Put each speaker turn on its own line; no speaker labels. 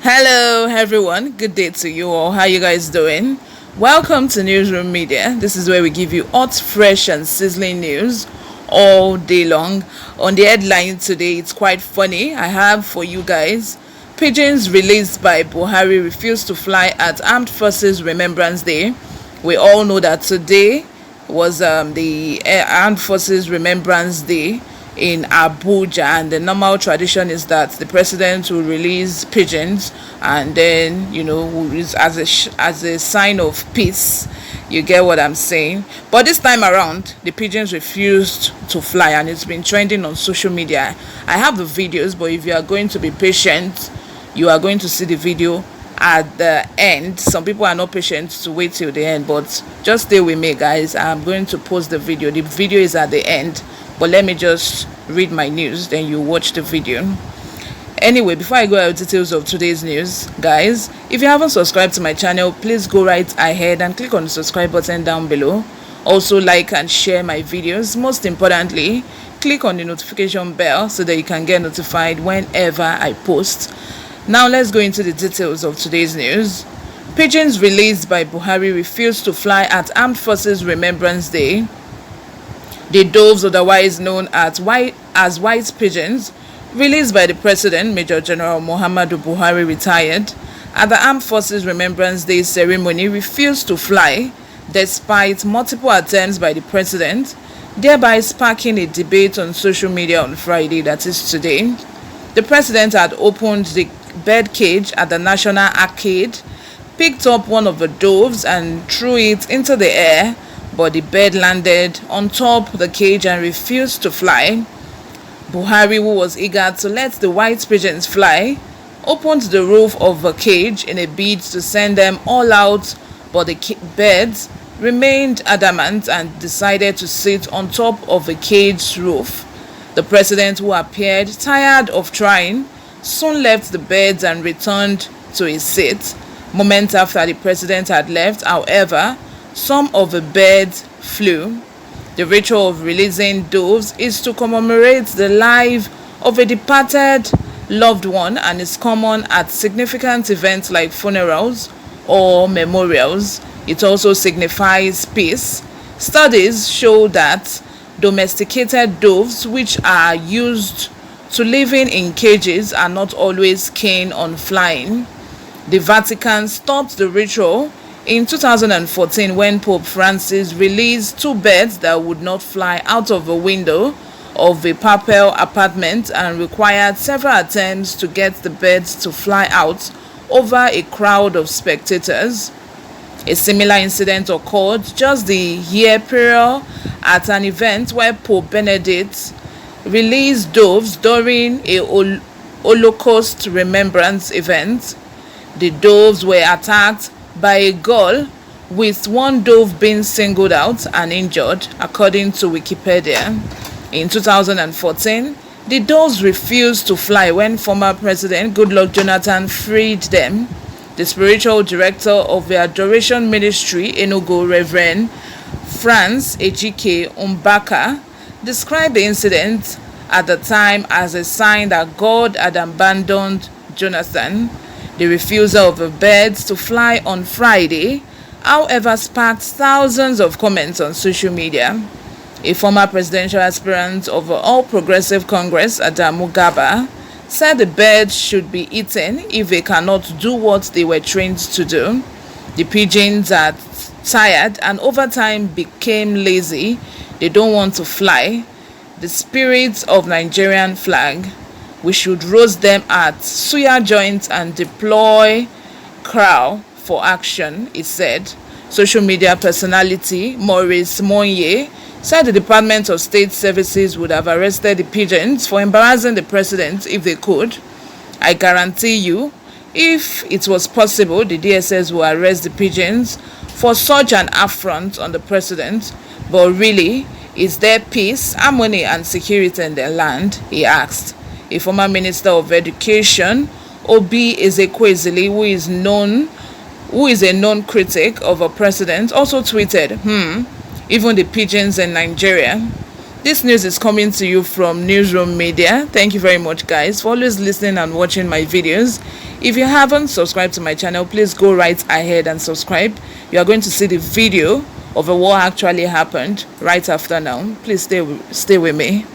Hello everyone, good day to you all. How you guys doing? Welcome to Newsroom Media. This is where we give you hot, fresh and sizzling news all day long. On the headline today, it's quite funny. I have for you guys: pigeons released by Buhari refuse to fly at Armed Forces Remembrance Day. We all know that today was the Armed Forces Remembrance Day in Abuja, and the normal tradition is that the president will release pigeons, and then as a sign of peace. You get what I'm saying? But this time around, the pigeons refused to fly, and it's been trending on social media. I have the videos, but if you are going to be patient, you are going to see the video at the end. Some people are not patient to wait till the end, but just stay with me, guys. I'm going to post the video. The video is at the end, but let me just read my news, then you watch the video. Anyway, before I go out details of today's news, guys, if you haven't subscribed to my channel, please go right ahead and click on the subscribe button down below. Also, like and share my videos. Most importantly, click on the notification bell so that you can get notified whenever I post. Now let's go into the details of today's news. Pigeons released by Buhari refused to fly at Armed Forces Remembrance Day. The doves, otherwise known as white pigeons, released by the President, Major General Muhammadu Buhari, retired, at the Armed Forces Remembrance Day ceremony, refused to fly despite multiple attempts by the President, thereby sparking a debate on social media on Friday, that is today. The President had opened the bird cage at the National Arcade, picked up one of the doves and threw it into the air, but the bird landed on top of the cage and refused to fly. Buhari, who was eager to let the white pigeons fly, opened the roof of the cage in a bid to send them all out, but the birds remained adamant and decided to sit on top of the cage's roof. The president, who appeared tired of trying, soon left the birds and returned to his seat. Moments after the president had left, however, some of the birds flew. The ritual of releasing doves is to commemorate the life of a departed loved one and is common at significant events like funerals or memorials. It also signifies peace. Studies show that domesticated doves, which are used to living in cages, are not always keen on flying. The Vatican stopped the ritual in 2014 when Pope Francis released two birds that would not fly out of a window of a papal apartment and required several attempts to get the birds to fly out over a crowd of spectators. A similar incident occurred just the year prior at an event where Pope Benedict released doves during a Holocaust remembrance event. The doves were attacked by a gull, with one dove being singled out and injured, according to Wikipedia. In 2014, the doves refused to fly when former President Goodluck Jonathan freed them. The spiritual director of the Adoration Ministry, Enugu, Reverend Franz Ejike Umbaka, described the incident at the time as a sign that God had abandoned Jonathan. The refusal of the birds to fly on Friday, however, sparked thousands of comments on social media. A former presidential aspirant of the All Progressive Congress, Adamu Gaba, said the birds should be eaten if they cannot do what they were trained to do. The pigeons are tired and over time became lazy. They don't want to fly. The spirit of Nigerian flag. We should roast them at suya joints and deploy crow for action, it said. Social media personality Maurice Monye said the Department of State Services would have arrested the pigeons for embarrassing the president if they could. I guarantee you, if it was possible, the DSS will arrest the pigeons for such an affront on the president. But really, is there peace, harmony and security in their land? He asked. A former Minister of Education, Obi Ezekwesili, who is a known critic of a president, also tweeted, even the pigeons in Nigeria. This news is coming to you from Newsroom Media. Thank you very much, guys, for always listening and watching my videos. If you haven't subscribed to my channel, please go right ahead and subscribe. You are going to see the video of what actually happened right after now. Please stay with me.